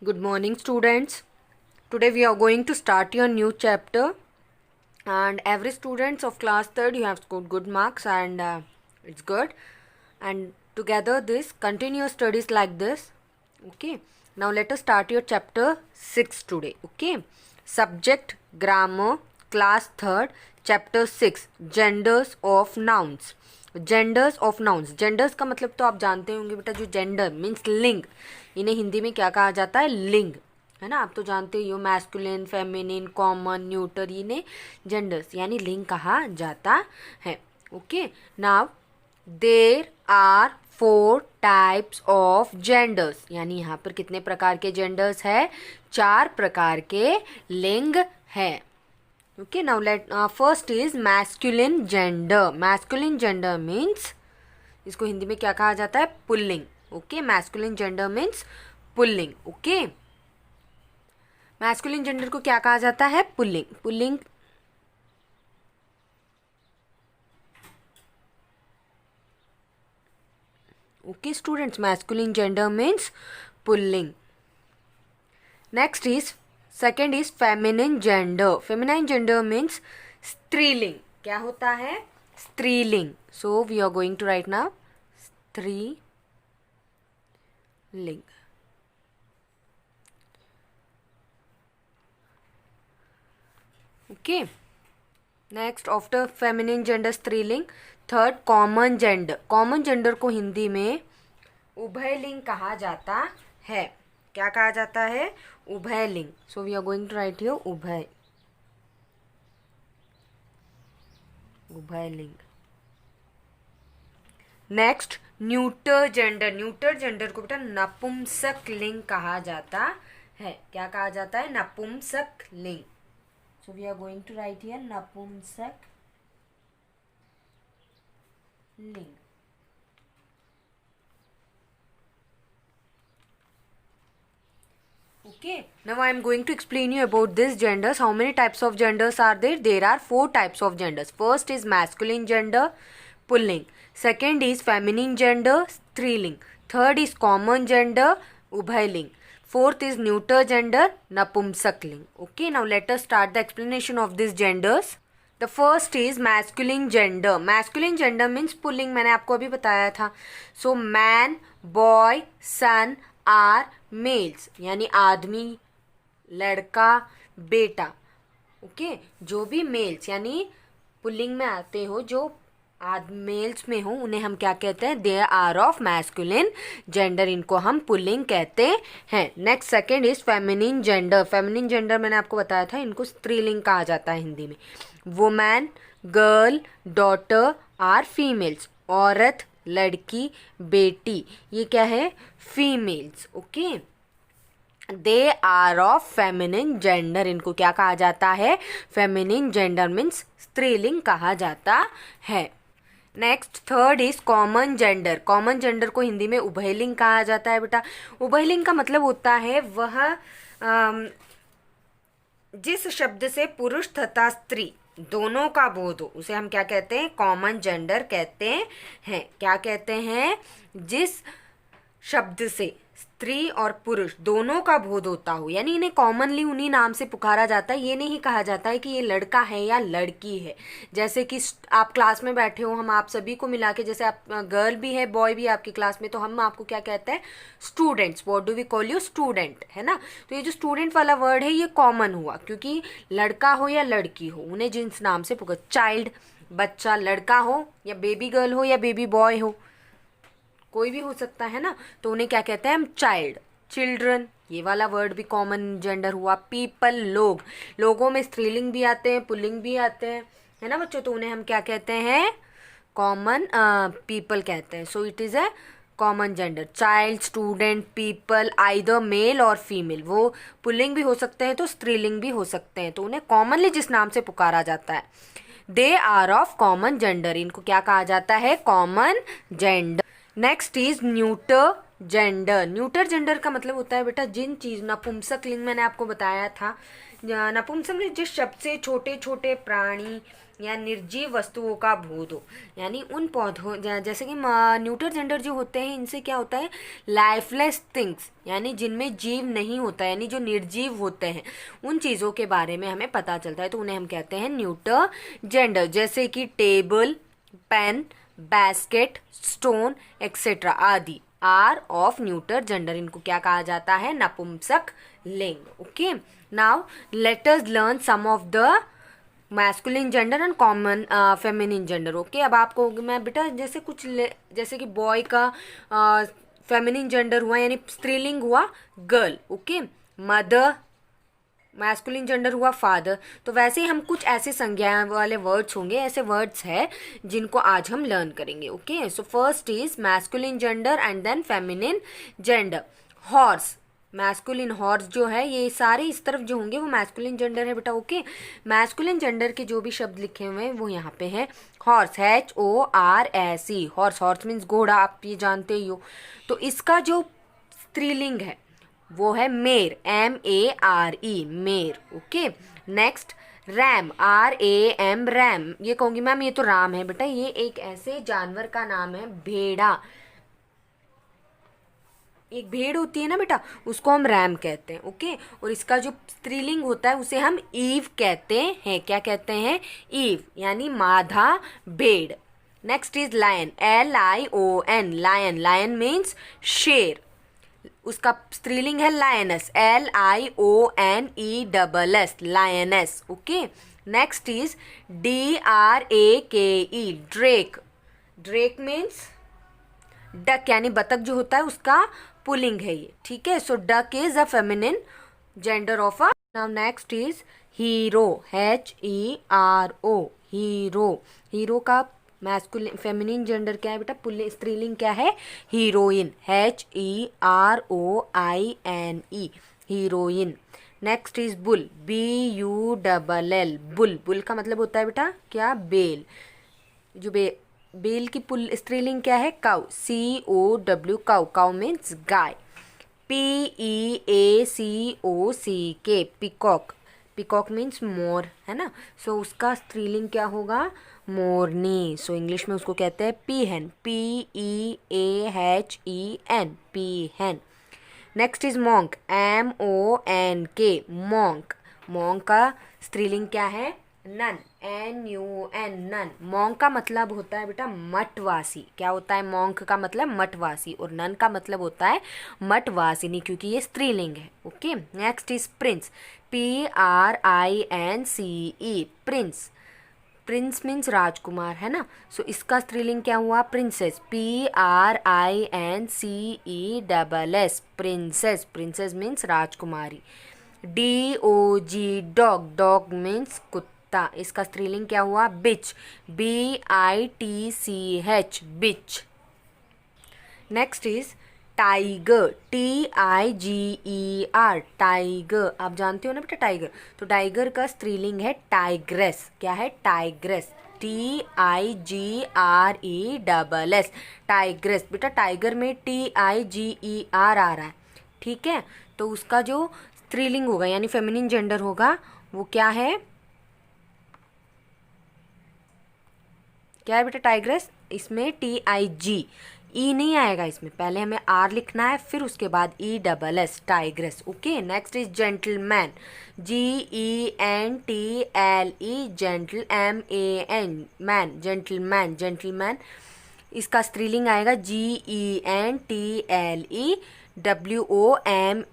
Good morning, students. Today we are going to start your new chapter, and every students of class 3rd you have scored good marks, and it's good. And together this continue your studies like this. Okay. Now let us start your chapter 6 today. Okay. Subject grammar class 3rd chapter 6 genders of nouns. Genders of nouns. Genders का मतलब तो आप जानते होंगे बेटा, जो gender means लिंग, इन्हें हिंदी में क्या कहा जाता है? लिंग, है ना. आप तो जानते ही हो, मैस्कुलिन, फेमिनिन, कॉमन, न्यूटर, इन्हें जेंडर्स यानी लिंग कहा जाता है. Okay. Now there are 4 types of genders, यानी यहाँ पर कितने प्रकार के जेंडर्स है? 4 प्रकार के लिंग है. Okay, now first is masculine gender. Masculine gender means, इसको हिंदी में क्या कहा जाता है? पुल्लिंग. ओके. masculine gender means पुल्लिंग. ओके. masculine gender को क्या कहा जाता है? पुल्लिंग. पुल्लिंग. Okay students, masculine gender means पुल्लिंग. Next is second is feminine gender. Feminine gender means स्त्रीलिंग. क्या होता है? स्त्रीलिंग. So we are going to write now स्त्रीलिंग. Okay. Next after feminine gender स्त्रीलिंग, third common gender. Common gender को हिंदी में उभयलिंग कहा जाता है. क्या कहा जाता है? उभयलिंग. So we are going to write here उभयलिंग. Next neuter gender. Neuter gender को बेटा नपुंसक लिंग कहा जाता है. क्या कहा जाता है? नपुंसक लिंग. So we are going to write here नपुंसक लिंग. Okay, now I am going to explain you about this genders. How many types of genders are there? There are 4 types of genders. First is masculine gender, pulling. Second is feminine gender, striling. Third is common gender, ubhayling. Fourth is neuter gender, napumsakling. Okay, now let us start the explanation of these genders. The first is masculine gender. Masculine gender means pulling. मैंने आपको अभी बताया था. So man, boy, son are males, यानी आदमी, लड़का, बेटा. Okay. जो भी मेल्स यानी पुल्लिंग में आते हो, जो मेल्स में हो, उन्हें हम क्या कहते हैं? They are of masculine gender. इनको हम पुल्लिंग कहते हैं. Next second is feminine gender. Feminine gender मैंने आपको बताया था, इनको स्त्रीलिंग कहा जाता है हिंदी में. Women, girl, daughter are females. औरत, लड़की, बेटी, ये क्या है? Females. Okay. They are of feminine gender. इनको क्या कहा जाता है? फेमिनिन जेंडर मीन्स स्त्रीलिंग कहा जाता है. Next third is common gender. Common gender को हिंदी में उभयलिंग कहा जाता है बेटा. उभयलिंग का मतलब होता है वह जिस शब्द से पुरुष तथा स्त्री दोनों का बोध हो, उसे हम क्या कहते हैं? कॉमन जेंडर कहते हैं. क्या कहते हैं? जिस शब्द से स्त्री और पुरुष दोनों का बोध होता हो, यानी इन्हें कॉमनली उन्हीं नाम से पुकारा जाता है. ये नहीं कहा जाता है कि ये लड़का है या लड़की है. जैसे कि आप क्लास में बैठे हो, हम आप सभी को मिला के, जैसे आप गर्ल भी है, बॉय भी है आपकी क्लास में, तो हम आपको क्या कहते हैं? Students. What do we call you? Student, है ना. तो ये जो स्टूडेंट वाला वर्ड है, ये कॉमन हुआ, क्योंकि लड़का हो या लड़की हो, उन्हें जिस नाम से पुकार, चाइल्ड, बच्चा, लड़का हो या बेबी गर्ल हो या बेबी बॉय हो, कोई भी हो सकता है ना, तो उन्हें क्या कहते हैं हम? Child, children. ये वाला वर्ड भी कॉमन जेंडर हुआ. पीपल, लोग. लोगों में स्त्रीलिंग भी आते हैं, पुल्लिंग भी आते हैं, है ना बच्चों. तो उन्हें हम क्या कहते हैं? कॉमन पीपल कहते हैं. So it is a common gender. Child, student, people, either male और फीमेल. वो पुल्लिंग भी हो सकते हैं तो स्त्रीलिंग भी हो सकते हैं, तो उन्हें कॉमनली जिस नाम से पुकारा जाता है, they are of common gender. इनको क्या कहा जाता है? Common gender. Next is neuter gender. Neuter gender का मतलब होता है बेटा जिन चीज, नपुंसक लिंग मैंने आपको बताया था. नपुंसक लिंग जिस शब्द से छोटे छोटे प्राणी या निर्जीव वस्तुओं का बोध हो, यानी उन पौधों जैसे कि न्यूटर जेंडर जो होते हैं इनसे क्या होता है, लाइफलेस थिंग्स, यानी जिनमें जीव नहीं होता, यानी जो निर्जीव होते हैं उन चीज़ों के बारे में हमें पता चलता है, तो उन्हें हम कहते हैं न्यूटर जेंडर। जैसे कि table, pen, basket, stone etcetera आदि आर ऑफ न्यूटर जेंडर, इनको क्या कहा जाता है, नपुंसक लिंग। Okay, now let us learn some of the masculine gender and common feminine gender. Okay, अब आपको मैं बेटा जैसे जैसे कि बॉय का फेमिनिन जेंडर हुआ यानी स्त्रीलिंग हुआ girl, okay, mother masculine gender हुआ फादर, तो वैसे ही हम कुछ ऐसे संज्ञा वाले वर्ड्स होंगे, ऐसे वर्ड्स है जिनको आज हम लर्न करेंगे। Okay, so first is masculine gender and then feminine gender. Horse, masculine horse जो है, ये सारे इस तरफ जो होंगे वो मैस्कुलिन जेंडर है बेटा। ओके, मैस्कुलिन जेंडर के जो भी शब्द लिखे हुए हैं वो यहाँ पे हैं। Horse, HORSE, horse, horse means घोड़ा, आप ये जानते ही हो। तो इसका जो स्त्रीलिंग है वो है मेर, MARE, मेर। Okay, next RAM, RAM, RAM. ये कहूँगी मैम ये तो राम है बेटा, ये एक ऐसे जानवर का नाम है, भेड़ा। एक भेड़ होती है ना बेटा, उसको हम रैम कहते हैं। ओके, और इसका जो स्त्रीलिंग होता है उसे हम ईव कहते हैं। क्या कहते हैं, ईव, यानी मादा भेड़। Next is lion, LION, lion, lion means शेर, उसका स्त्रीलिंग है lioness, LIONESS, lioness. Okay, next is DRAKE, drake, drake means duck, यानी बतख जो होता है उसका पुलिंग है ये। ठीक है, so duck is a feminine gender of a. Now next is hero, HERO, hero. Hero का मैस्कुलिन फेमिनिन जेंडर क्या है बेटा, पुल्लिंग स्त्रीलिंग क्या है, heroine, HEROINE, heroine. Next is bull, BULL, bull, bull का मतलब होता है बेटा क्या, बेल। जो बेल की पुल स्त्रीलिंग क्या है, cow, COW, cow, cow means गाय। PEACOCK, पिकॉक, पिकॉक मीन्स मोर, है ना। सो उसका स्त्रीलिंग क्या होगा, मोरनी। सो इंग्लिश में उसको कहते हैं पीहन, PEAHEN, पीहन। Next is monk, MONK, monk. Monk का स्त्रीलिंग क्या है, नन, NUN, नन। मॉन्क का मतलब होता है बेटा मठवासी। क्या होता है, मॉन्क का मतलब मठवासी, और नन का मतलब होता है मठवासिनी, क्योंकि ये स्त्रीलिंग है। Okay, next is prince, PRINCE, prince. Prince means राजकुमार, है ना। सो इसका स्त्रीलिंग क्या हुआ, princess, PRINCESS, princess, princess means राजकुमारी। DOG, डॉग, डॉग मीन्स कुत्ता, इसका स्त्रीलिंग क्या हुआ, bitch, BITCH, bitch. Next is tiger, TIGER, tiger. आप जानते हो ना बेटा टाइगर, तो टाइगर का स्त्रीलिंग है टाइग्रेस। क्या है, टाइग्रेस, TIGRESS, टाइग्रेस। बेटा टाइगर में TIGER आ रहा है, ठीक है, तो उसका जो स्त्रीलिंग होगा यानी फेमिनिन जेंडर होगा वो क्या है, क्या है बेटा, टाइग्रेस। इसमें TIG, ई नहीं आएगा इसमें, पहले हमें आर लिखना है फिर उसके बाद ESS, tigress. Okay, next is gentleman, GENTLE, gentle, MAN, man, gentleman, gentleman. इसका स्त्रीलिंग आएगा GENTLEWOMAN,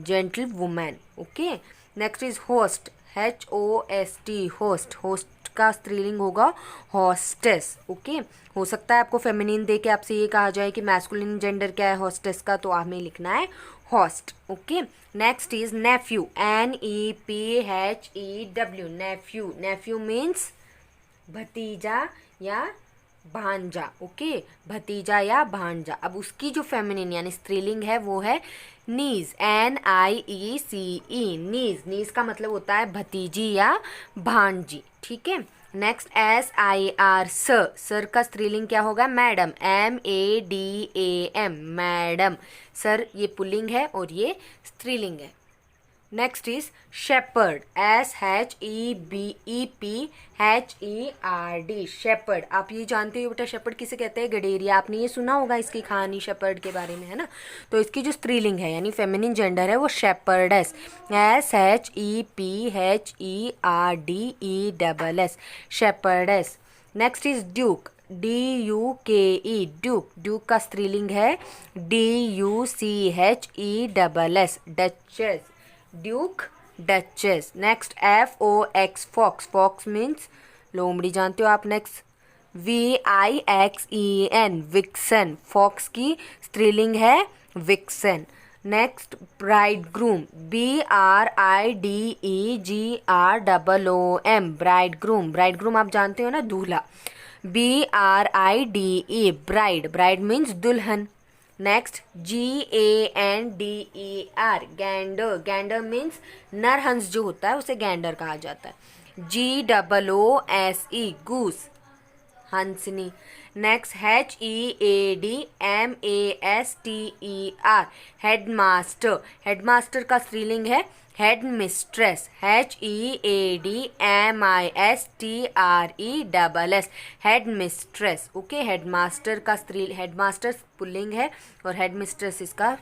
gentle woman. Okay, next is host, HOST, host, host का स्त्रीलिंग होगा हॉस्टेस। ओके, हो सकता है आपको फेमिनिन दे के आपसे ये कहा जाए कि मैस्कुलिन जेंडर क्या है हॉस्टेस का, तो हमें लिखना है host. Okay, next is nephew, NEPHEW, nephew, nephew means भतीजा या भांजा। ओके, भतीजा या भांजा। अब उसकी जो फेमिनिन यानी स्त्रीलिंग है वो है नीज, NIECE, नीज, नीज का मतलब होता है भतीजी या भांजी। ठीक है, नेक्स्ट SIR, सर, सर का स्त्रीलिंग क्या होगा, मैडम, MADAM, मैडम। सर ये पुल्लिंग है और ये स्त्रीलिंग है। Next is shepherd, SHEPHERD, shepherd. आप ये जानते हो बेटा शेपर्ड किसे कहते हैं? गडेरिया। आपने ये सुना होगा इसकी कहानी शेपर्ड के बारे में, है ना। तो इसकी जो स्त्रीलिंग है यानी फेमिनिन जेंडर है वो shepherdess, SHEPHERDESS, shepherdess. Next is duke, DUKE, duke. Duke का स्त्रीलिंग है DUCHESS, duchess, duke, duchess. Next FOX, fox. Fox means लोमड़ी, जानते हो आप। Next VIXEN, vixen. फॉक्स की स्त्रीलिंग है vixen. Next bridegroom, BRIDEGROOM, bridegroom. Bridegroom आप जानते हो ना, दूल्हा। BRIDE, bride. ब्राइड मीन्स दुल्हन। Next GANDER, gander. Gander means नरहंस जो होता है उसे गैंडर कहा जाता है। GOOSE, गूस, हंसनी। Next HEADMASTER, headmaster. हेडमास्टर का स्त्रीलिंग है headmistress, HEADMISTRESS, headmistress. Okay, headmaster का हेडमास्टर पुल्लिंग है और हेड मिस्ट्रेस इसका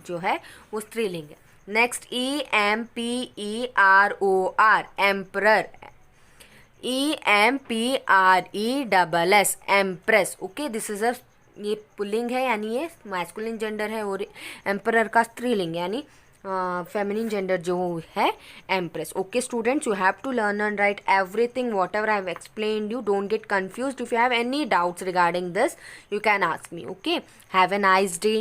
जो है वो स्त्रीलिंग है। Next EMPEROR, emperor, EMPRESS, empress. Okay, this is a, ये पुल्लिंग है यानी ये मैस्कुलिन जेंडर है और एम्परर का स्त्रीलिंग यानी फेमिनिन जेंडर जो है empress. Okay students, you have to learn and write everything whatever I have explained you. Don't get confused. If you have any doubts regarding this, you can ask me. Okay, have a nice day.